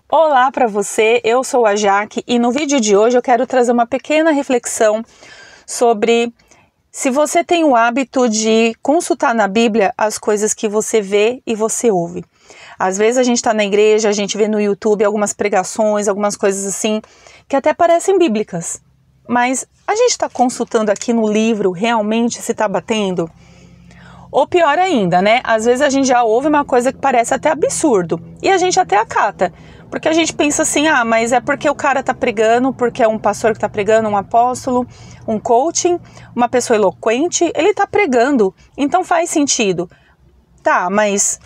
Olá para você, eu sou a Jaque e no vídeo de hoje eu quero trazer uma pequena reflexão sobre se você tem o hábito de consultar na Bíblia as coisas que você vê e você ouve. Às vezes a gente está na igreja, a gente vê no YouTube algumas pregações, algumas coisas assim, que até parecem bíblicas. Mas a gente está consultando aqui no livro realmente se está batendo? Ou pior ainda, né? Às vezes a gente já ouve uma coisa que parece até absurdo e a gente até acata. Porque a gente pensa assim, mas é porque o cara tá pregando, porque é um pastor que tá pregando, um apóstolo, um coaching, uma pessoa eloquente, ele tá pregando, então faz sentido. Tá, mas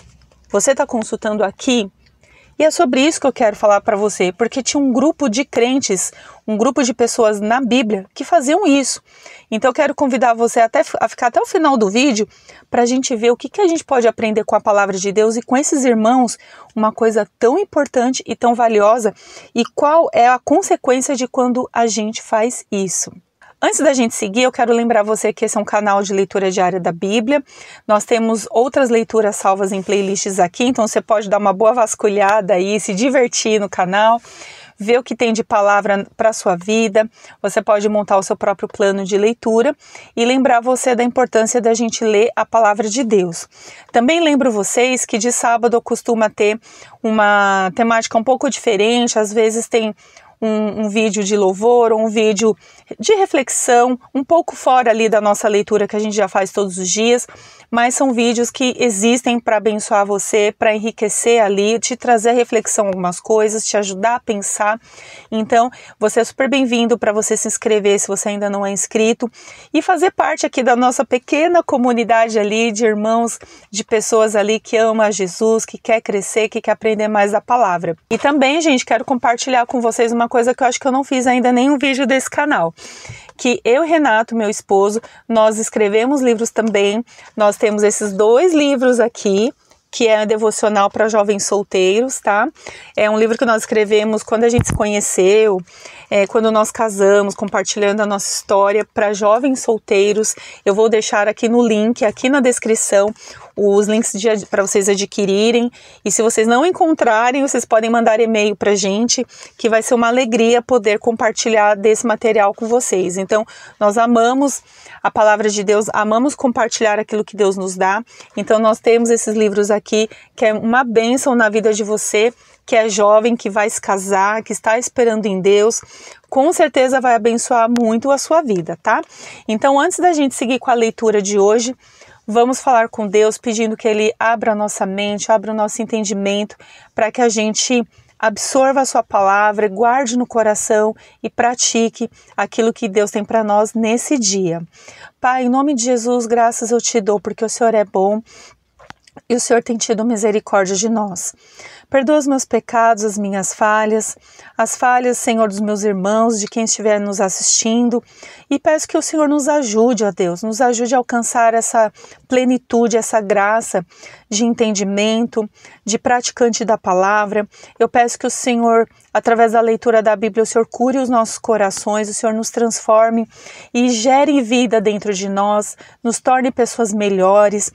você tá consultando aqui? E é sobre isso que eu quero falar para você, porque tinha um grupo de crentes, um grupo de pessoas na Bíblia que faziam isso. Então eu quero convidar você a ficar até o final do vídeo para a gente ver o que a gente pode aprender com a palavra de Deus e com esses irmãos, uma coisa tão importante e tão valiosa, e qual é a consequência de quando a gente faz isso. Antes da gente seguir, eu quero lembrar você que esse é um canal de leitura diária da Bíblia. Nós temos outras leituras salvas em playlists aqui, então você pode dar uma boa vasculhada aí, se divertir no canal, ver o que tem de palavra para a sua vida. Você pode montar o seu próprio plano de leitura e lembrar você da importância da gente ler a palavra de Deus. Também lembro vocês que de sábado costuma ter uma temática um pouco diferente, às vezes tem um vídeo de louvor ou um vídeo de reflexão, um pouco fora ali da nossa leitura que a gente já faz todos os dias, mas são vídeos que existem para abençoar você, para enriquecer ali, te trazer reflexão algumas coisas, te ajudar a pensar. Então, você é super bem-vindo para você se inscrever se você ainda não é inscrito e fazer parte aqui da nossa pequena comunidade ali de irmãos, de pessoas ali que amam a Jesus, que quer crescer, que quer aprender mais da palavra. E também, gente, quero compartilhar com vocês uma coisa que eu acho que eu não fiz ainda nenhum vídeo desse canal, que eu e Renato, meu esposo, nós escrevemos livros também. Nós temos esses 2 livros aqui, que é devocional para jovens solteiros, tá? É um livro que nós escrevemos quando a gente se conheceu, quando nós casamos, compartilhando a nossa história para jovens solteiros. Eu vou deixar aqui no link, aqui na descrição, os links para vocês adquirirem. E se vocês não encontrarem, vocês podem mandar e-mail para a gente, que vai ser uma alegria poder compartilhar desse material com vocês. Então, nós amamos a palavra de Deus, amamos compartilhar aquilo que Deus nos dá. Então, nós temos esses livros aqui, que é uma bênção na vida de você, que é jovem, que vai se casar, que está esperando em Deus. Com certeza vai abençoar muito a sua vida, tá? Então, antes da gente seguir com a leitura de hoje, vamos falar com Deus, pedindo que Ele abra a nossa mente, abra o nosso entendimento, para que a gente absorva a sua palavra, guarde no coração e pratique aquilo que Deus tem para nós nesse dia. Pai, em nome de Jesus, graças eu te dou, porque o Senhor é bom e o Senhor tem tido misericórdia de nós. Perdoa os meus pecados, as minhas falhas, as falhas, Senhor, dos meus irmãos, de quem estiver nos assistindo, e peço que o Senhor nos ajude, ó Deus, nos ajude a alcançar essa plenitude, essa graça de entendimento, de praticante da palavra. Eu peço que o Senhor, através da leitura da Bíblia, o Senhor cure os nossos corações, o Senhor nos transforme e gere vida dentro de nós, nos torne pessoas melhores.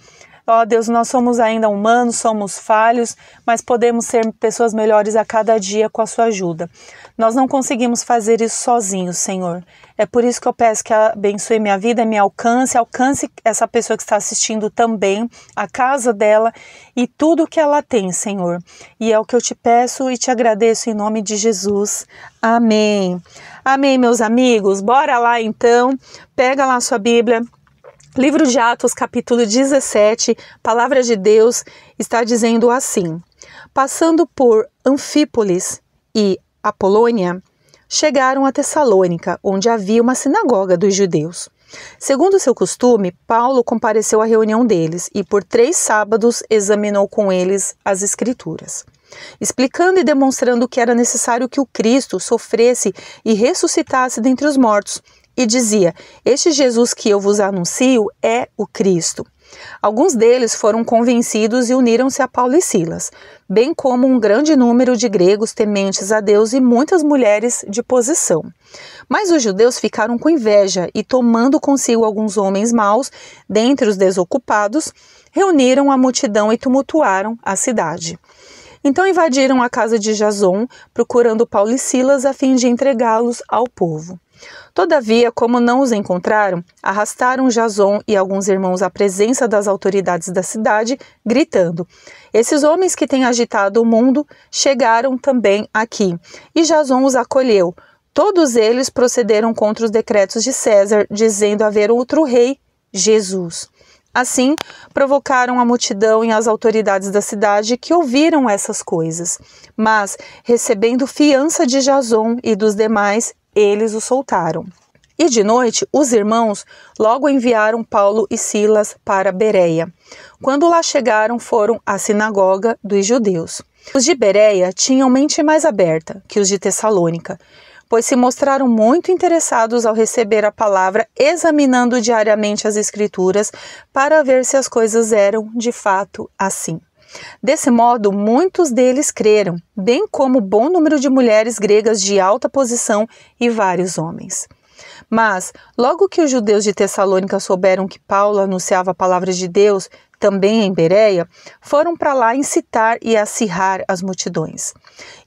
Ó Deus, nós somos ainda humanos, somos falhos, mas podemos ser pessoas melhores a cada dia com a sua ajuda. Nós não conseguimos fazer isso sozinhos, Senhor. É por isso que eu peço que abençoe minha vida, me alcance essa pessoa que está assistindo também, a casa dela e tudo que ela tem, Senhor. E é o que eu te peço e te agradeço em nome de Jesus. Amém. Amém, meus amigos. Bora lá então, pega lá a sua Bíblia. Livro de Atos, capítulo 17, Palavra de Deus está dizendo assim: passando por Anfípolis e Apolônia, chegaram a Tessalônica, onde havia uma sinagoga dos judeus. Segundo seu costume, Paulo compareceu à reunião deles e por 3 sábados examinou com eles as Escrituras, explicando e demonstrando que era necessário que o Cristo sofresse e ressuscitasse dentre os mortos. E dizia: este Jesus que eu vos anuncio é o Cristo. Alguns deles foram convencidos e uniram-se a Paulo e Silas, bem como um grande número de gregos tementes a Deus e muitas mulheres de posição. Mas os judeus ficaram com inveja e, tomando consigo alguns homens maus, dentre os desocupados, reuniram a multidão e tumultuaram a cidade. Então invadiram a casa de Jason, procurando Paulo e Silas a fim de entregá-los ao povo. Todavia, como não os encontraram, arrastaram Jason e alguns irmãos à presença das autoridades da cidade, gritando: "Esses homens que têm agitado o mundo chegaram também aqui." E Jason os acolheu. Todos eles procederam contra os decretos de César, dizendo haver outro rei, Jesus. Assim, provocaram a multidão e as autoridades da cidade que ouviram essas coisas. Mas, recebendo fiança de Jason e dos demais, eles o soltaram. E de noite, os irmãos logo enviaram Paulo e Silas para Bereia. Quando lá chegaram, foram à sinagoga dos judeus. Os de Bereia tinham mente mais aberta que os de Tessalônica, pois se mostraram muito interessados ao receber a palavra, examinando diariamente as Escrituras para ver se as coisas eram de fato assim. Desse modo, muitos deles creram, bem como bom número de mulheres gregas de alta posição e vários homens. Mas, logo que os judeus de Tessalônica souberam que Paulo anunciava a palavra de Deus, também em Bereia, foram para lá incitar e acirrar as multidões.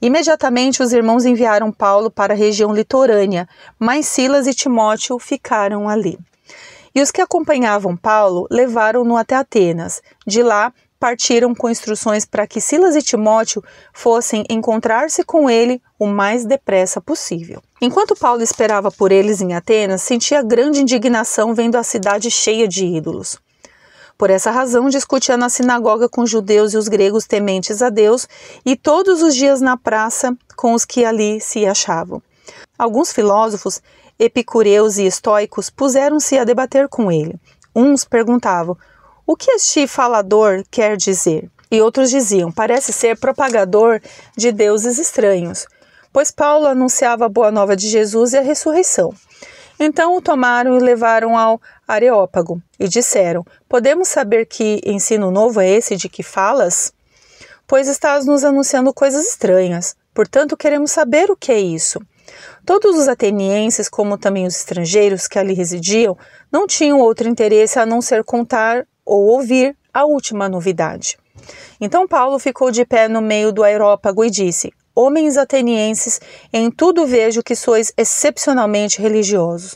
Imediatamente os irmãos enviaram Paulo para a região litorânea, mas Silas e Timóteo ficaram ali. E os que acompanhavam Paulo levaram-no até Atenas. De lá, partiram com instruções para que Silas e Timóteo fossem encontrar-se com ele o mais depressa possível. Enquanto Paulo esperava por eles em Atenas, sentia grande indignação vendo a cidade cheia de ídolos. Por essa razão, discutia na sinagoga com os judeus e os gregos tementes a Deus e todos os dias na praça com os que ali se achavam. Alguns filósofos, epicureus e estoicos, puseram-se a debater com ele. Uns perguntavam: "O que este falador quer dizer?" E outros diziam: "Parece ser propagador de deuses estranhos." Pois Paulo anunciava a boa nova de Jesus e a ressurreição. Então o tomaram e levaram ao Areópago e disseram: "Podemos saber que ensino novo é esse de que falas? Pois estás nos anunciando coisas estranhas. Portanto, queremos saber o que é isso." Todos os atenienses, como também os estrangeiros que ali residiam, não tinham outro interesse a não ser contar ou ouvir a última novidade. Então Paulo ficou de pé no meio do Areópago e disse: "Homens atenienses, em tudo vejo que sois excepcionalmente religiosos.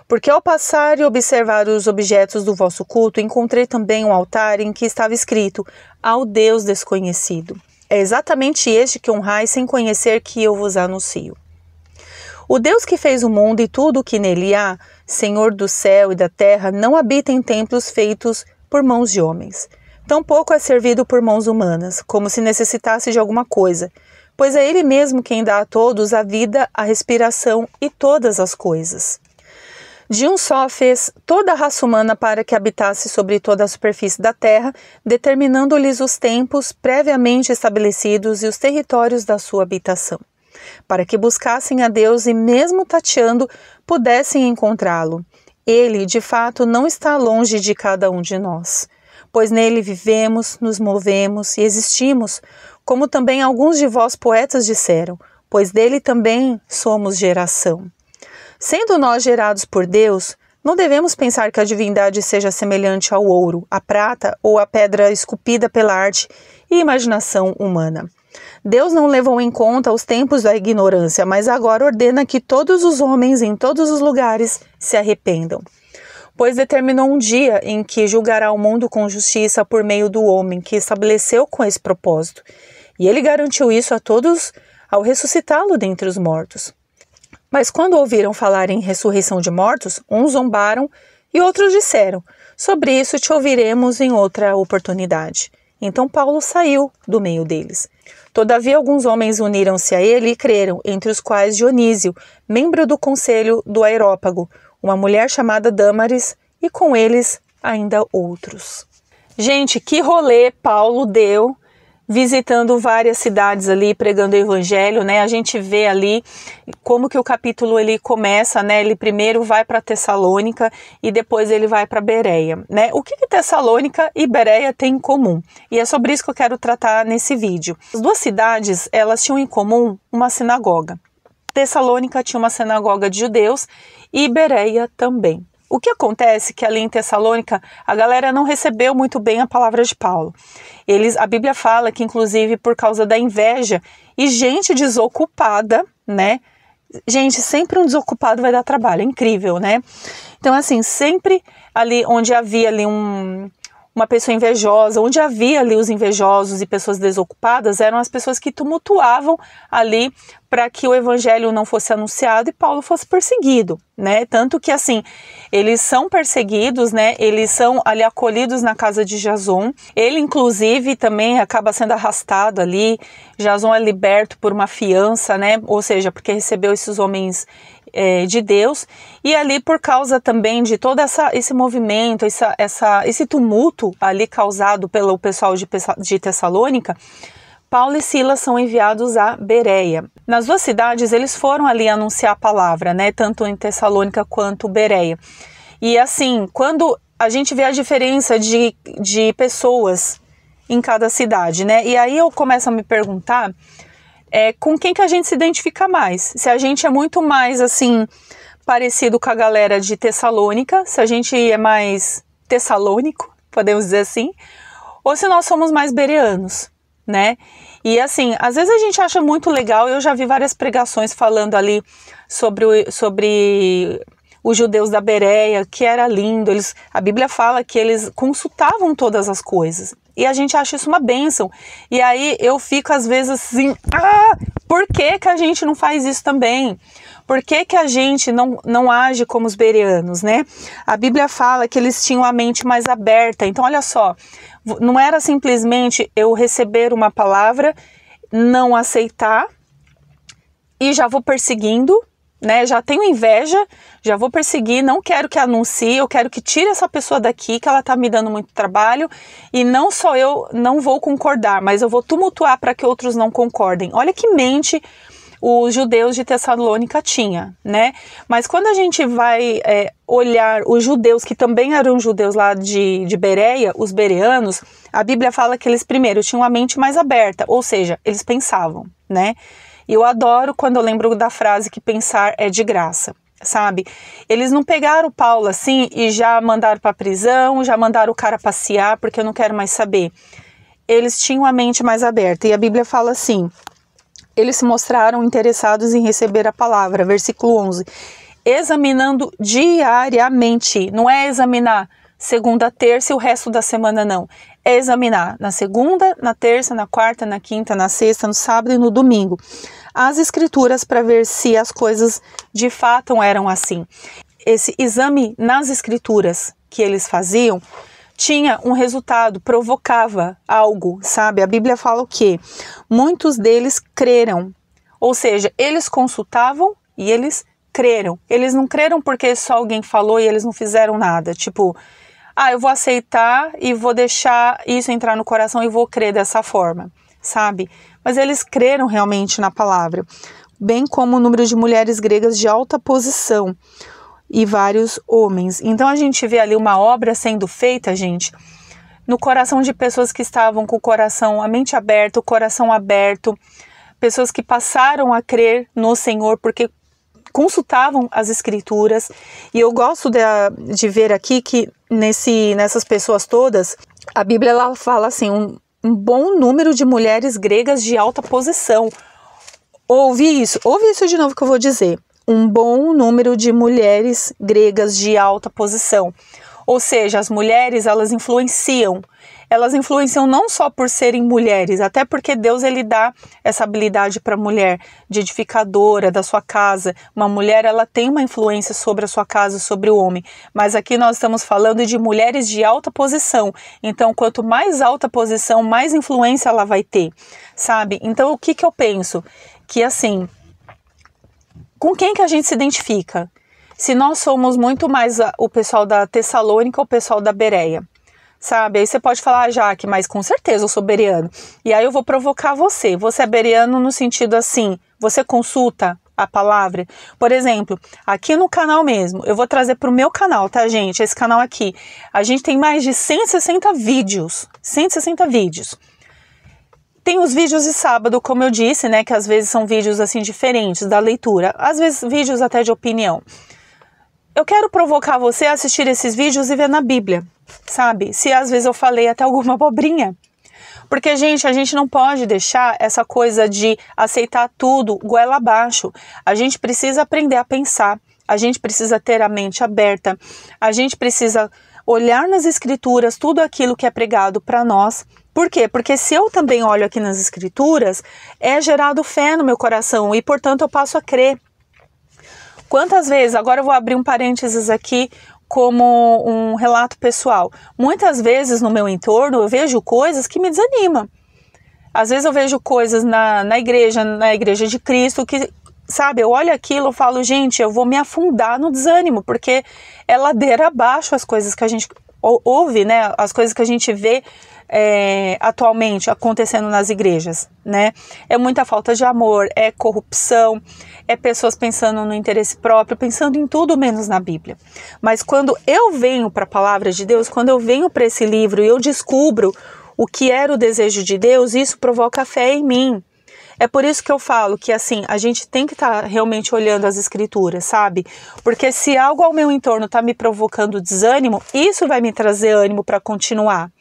Porque ao passar e observar os objetos do vosso culto, encontrei também um altar em que estava escrito: ao Deus desconhecido. É exatamente este que honrais sem conhecer que eu vos anuncio. O Deus que fez o mundo e tudo o que nele há, Senhor do céu e da terra, não habita em templos feitos por mãos de homens. Tampouco é servido por mãos humanas, como se necessitasse de alguma coisa, pois é Ele mesmo quem dá a todos a vida, a respiração e todas as coisas. De um só fez toda a raça humana para que habitasse sobre toda a superfície da terra, determinando-lhes os tempos previamente estabelecidos e os territórios da sua habitação, para que buscassem a Deus e, mesmo tateando, pudessem encontrá-lo. Ele, de fato, não está longe de cada um de nós, pois nele vivemos, nos movemos e existimos, como também alguns de vós poetas disseram, pois dele também somos geração. Sendo nós gerados por Deus, não devemos pensar que a divindade seja semelhante ao ouro, à prata ou à pedra esculpida pela arte e imaginação humana. Deus não levou em conta os tempos da ignorância, mas agora ordena que todos os homens em todos os lugares se arrependam. Pois determinou um dia em que julgará o mundo com justiça por meio do homem que estabeleceu com esse propósito. E ele garantiu isso a todos ao ressuscitá-lo dentre os mortos. Mas quando ouviram falar em ressurreição de mortos, uns zombaram e outros disseram: sobre isso te ouviremos em outra oportunidade. Então Paulo saiu do meio deles. Todavia alguns homens uniram-se a ele e creram, entre os quais Dionísio, membro do conselho do Areópago, uma mulher chamada Dâmaris, e com eles ainda outros. Gente, que rolê Paulo deu visitando várias cidades ali, pregando o evangelho, né? A gente vê ali como que o capítulo ele começa, né? Ele primeiro vai para Tessalônica e depois ele vai para Bereia, né? O que Tessalônica e Bereia têm em comum? E é sobre isso que eu quero tratar nesse vídeo. As duas cidades, elas tinham em comum uma sinagoga. Tessalônica tinha uma sinagoga de judeus e Bereia também. O que acontece é que ali em Tessalônica a galera não recebeu muito bem a palavra de Paulo. A Bíblia fala que inclusive por causa da inveja e gente desocupada, né? Gente, sempre um desocupado vai dar trabalho, é incrível, né? Então assim, sempre ali onde havia ali uma pessoa invejosa, onde havia ali os invejosos e pessoas desocupadas, eram as pessoas que tumultuavam ali para que o evangelho não fosse anunciado e Paulo fosse perseguido, né? Tanto que assim, eles são perseguidos, né? Eles são ali acolhidos na casa de Jason. Ele inclusive também acaba sendo arrastado ali. Jason é liberto por uma fiança, né? Ou seja, porque recebeu esses homens de Deus, e ali por causa também de todo esse movimento, esse tumulto ali causado pelo pessoal de Tessalônica, Paulo e Silas são enviados a Bereia. Nas duas cidades eles foram ali anunciar a palavra, né, tanto em Tessalônica quanto Bereia. E assim, quando a gente vê a diferença de pessoas em cada cidade, né, e aí eu começo a me perguntar com quem que a gente se identifica mais. Se a gente é muito mais, assim, parecido com a galera de Tessalônica, se a gente é mais tessalônico, podemos dizer assim, ou se nós somos mais bereanos, né? E assim, às vezes a gente acha muito legal, eu já vi várias pregações falando ali sobre os judeus da Bereia, que era lindo, a Bíblia fala que eles consultavam todas as coisas. E a gente acha isso uma bênção. E aí eu fico às vezes assim, por que que a gente não faz isso também? Por que que a gente não age como os bereanos, né? A Bíblia fala que eles tinham a mente mais aberta. Então olha só, não era simplesmente eu receber uma palavra, não aceitar e já vou perseguindo, né? Já tenho inveja, já vou perseguir, não quero que anuncie, eu quero que tire essa pessoa daqui, que ela tá me dando muito trabalho, e não só eu não vou concordar, mas eu vou tumultuar para que outros não concordem. Olha que mente os judeus de Tessalônica tinha, né? Mas quando a gente vai olhar os judeus, que também eram judeus lá de Bereia, os bereanos, a Bíblia fala que eles primeiro tinham a mente mais aberta, ou seja, eles pensavam, né? E eu adoro quando eu lembro da frase que pensar é de graça, sabe? Eles não pegaram o Paulo assim e já mandaram para a prisão, já mandaram o cara passear porque eu não quero mais saber. Eles tinham a mente mais aberta e a Bíblia fala assim, eles se mostraram interessados em receber a palavra, versículo 11, examinando diariamente, não é examinar segunda, terça e o resto da semana não, é examinar na segunda, na terça, na quarta, na quinta, na sexta, no sábado e no domingo as escrituras para ver se as coisas de fato eram assim. Esse exame nas escrituras que eles faziam tinha um resultado, provocava algo, sabe? A Bíblia fala o quê? Muitos deles creram, ou seja, eles consultavam e eles creram. Eles não creram porque só alguém falou e eles não fizeram nada, tipo, eu vou aceitar e vou deixar isso entrar no coração e vou crer dessa forma, sabe? Mas eles creram realmente na palavra, bem como o número de mulheres gregas de alta posição e vários homens. Então a gente vê ali uma obra sendo feita, gente, no coração de pessoas que estavam com o coração, a mente aberta, o coração aberto, pessoas que passaram a crer no Senhor porque consultavam as escrituras. E eu gosto de ver aqui que nessas pessoas todas, a Bíblia ela fala assim, um bom número de mulheres gregas de alta posição. Ouve isso de novo que eu vou dizer. Um bom número de mulheres gregas de alta posição. Ou seja, as mulheres, elas influenciam não só por serem mulheres, até porque Deus ele dá essa habilidade para a mulher de edificadora da sua casa. Uma mulher, ela tem uma influência sobre a sua casa, sobre o homem. Mas aqui nós estamos falando de mulheres de alta posição. Então, quanto mais alta posição, mais influência ela vai ter, sabe? Então, o que eu penso? Que assim, com quem que a gente se identifica? Se nós somos muito mais o pessoal da Tessalônica ou o pessoal da Bereia, sabe? Aí você pode falar, Jaque, mas com certeza eu sou bereano. E aí eu vou provocar você. Você é bereano no sentido assim, você consulta a palavra? Por exemplo, aqui no canal mesmo, eu vou trazer para o meu canal, tá, gente? Esse canal aqui, a gente tem mais de 160 vídeos. 160 vídeos. Tem os vídeos de sábado, como eu disse, né? Que às vezes são vídeos assim diferentes da leitura. Às vezes vídeos até de opinião. eu quero provocar você a assistir esses vídeos e ver na Bíblia, sabe? Se às vezes eu falei até alguma abobrinha. Porque, gente, a gente não pode deixar essa coisa de aceitar tudo goela abaixo. A gente precisa aprender a pensar, a gente precisa ter a mente aberta, a gente precisa olhar nas escrituras tudo aquilo que é pregado para nós. Por quê? Porque se eu também olho aqui nas escrituras, é gerado fé no meu coração e, portanto, eu passo a crer. Quantas vezes, agora eu vou abrir um parênteses aqui, como um relato pessoal. Muitas vezes no meu entorno eu vejo coisas que me desanimam. Às vezes eu vejo coisas na igreja de Cristo, que, sabe, eu olho aquilo e falo, gente, eu vou me afundar no desânimo, porque é ladeira abaixo as coisas que a gente ouve, né, as coisas que a gente vê atualmente acontecendo nas igrejas, né? É muita falta de amor, é corrupção, é pessoas pensando no interesse próprio, pensando em tudo menos na Bíblia. Mas quando eu venho para a palavra de Deus, quando eu venho para esse livro e eu descubro o que era o desejo de Deus, isso provoca fé em mim. É por isso que eu falo que, assim, a gente tem que estar realmente olhando as escrituras, sabe? Porque se algo ao meu entorno está me provocando desânimo, isso vai me trazer ânimo para continuar.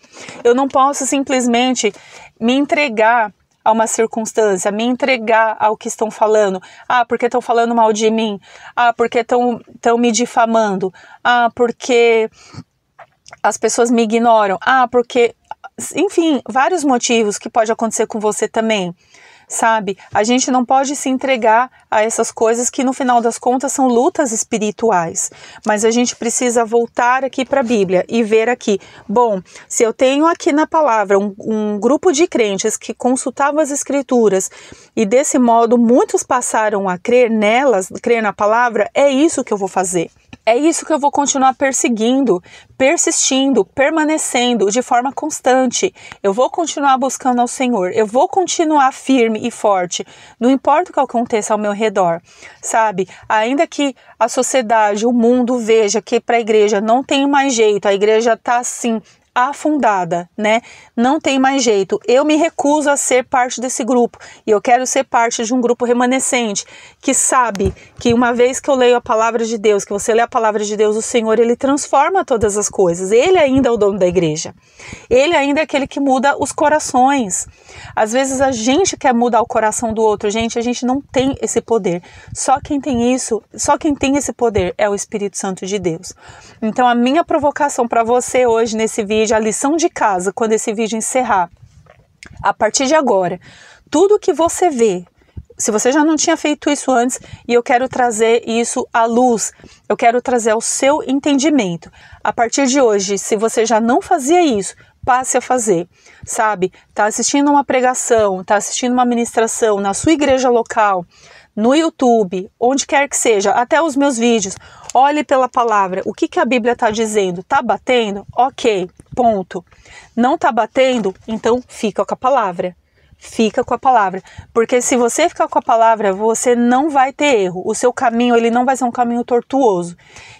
Eu não posso simplesmente me entregar a uma circunstância, me entregar ao que estão falando. Ah, porque estão falando mal de mim. Ah, porque estão me difamando. Ah, porque as pessoas me ignoram. Ah, porque... Enfim, vários motivos que pode acontecer com você também. Sabe, a gente não pode se entregar a essas coisas que no final das contas são lutas espirituais, mas a gente precisa voltar aqui para a Bíblia e ver aqui, bom, se eu tenho aqui na palavra um grupo de crentes que consultavam as escrituras e desse modo muitos passaram a crer nelas, crer na palavra, é isso que eu vou fazer. É isso que eu vou continuar perseguindo, persistindo, permanecendo de forma constante. Eu vou continuar buscando ao Senhor, eu vou continuar firme e forte, não importa o que aconteça ao meu redor, sabe? Ainda que a sociedade, o mundo veja que para a igreja não tem mais jeito, a igreja está assim, afundada, né? Não tem mais jeito. Eu me recuso a ser parte desse grupo e eu quero ser parte de um grupo remanescente que sabe que uma vez que eu leio a palavra de Deus, que você lê a palavra de Deus, o Senhor, ele transforma todas as coisas. Ele ainda é o dono da igreja. Ele ainda é aquele que muda os corações. Às vezes a gente quer mudar o coração do outro, gente, a gente não tem esse poder. Só quem tem esse poder é o Espírito Santo de Deus. Então a minha provocação para você hoje nesse vídeo, a lição de casa, quando esse vídeo encerrar, a partir de agora, tudo que você vê, se você já não tinha feito isso antes, e eu quero trazer isso à luz, eu quero trazer ao seu entendimento. A partir de hoje, se você já não fazia isso, passe a fazer, sabe? Tá assistindo uma pregação, tá assistindo uma ministração na sua igreja local, no YouTube, onde quer que seja, até os meus vídeos, olhe pela palavra, o que a Bíblia está dizendo? Tá batendo? Ok, ponto. Não tá batendo? Então fica com a palavra. Fica com a palavra, porque se você ficar com a palavra, você não vai ter erro. O seu caminho, ele não vai ser um caminho tortuoso.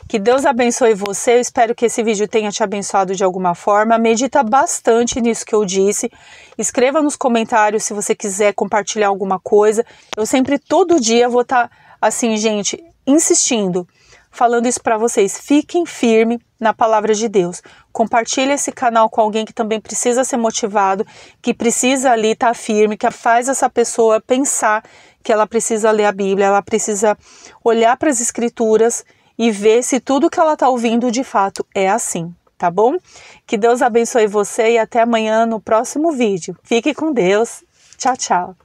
Que Deus abençoe você, eu espero que esse vídeo tenha te abençoado de alguma forma. Medita bastante nisso que eu disse. Escreva nos comentários se você quiser compartilhar alguma coisa. Eu sempre, todo dia, vou estar, assim, gente, insistindo, falando isso para vocês. Fiquem firmes na palavra de Deus. Compartilhe esse canal com alguém que também precisa ser motivado, que precisa ali estar firme, que faz essa pessoa pensar que ela precisa ler a Bíblia, ela precisa olhar para as escrituras e ver se tudo que ela está ouvindo de fato é assim, tá bom? Que Deus abençoe você e até amanhã no próximo vídeo. Fique com Deus. Tchau, tchau.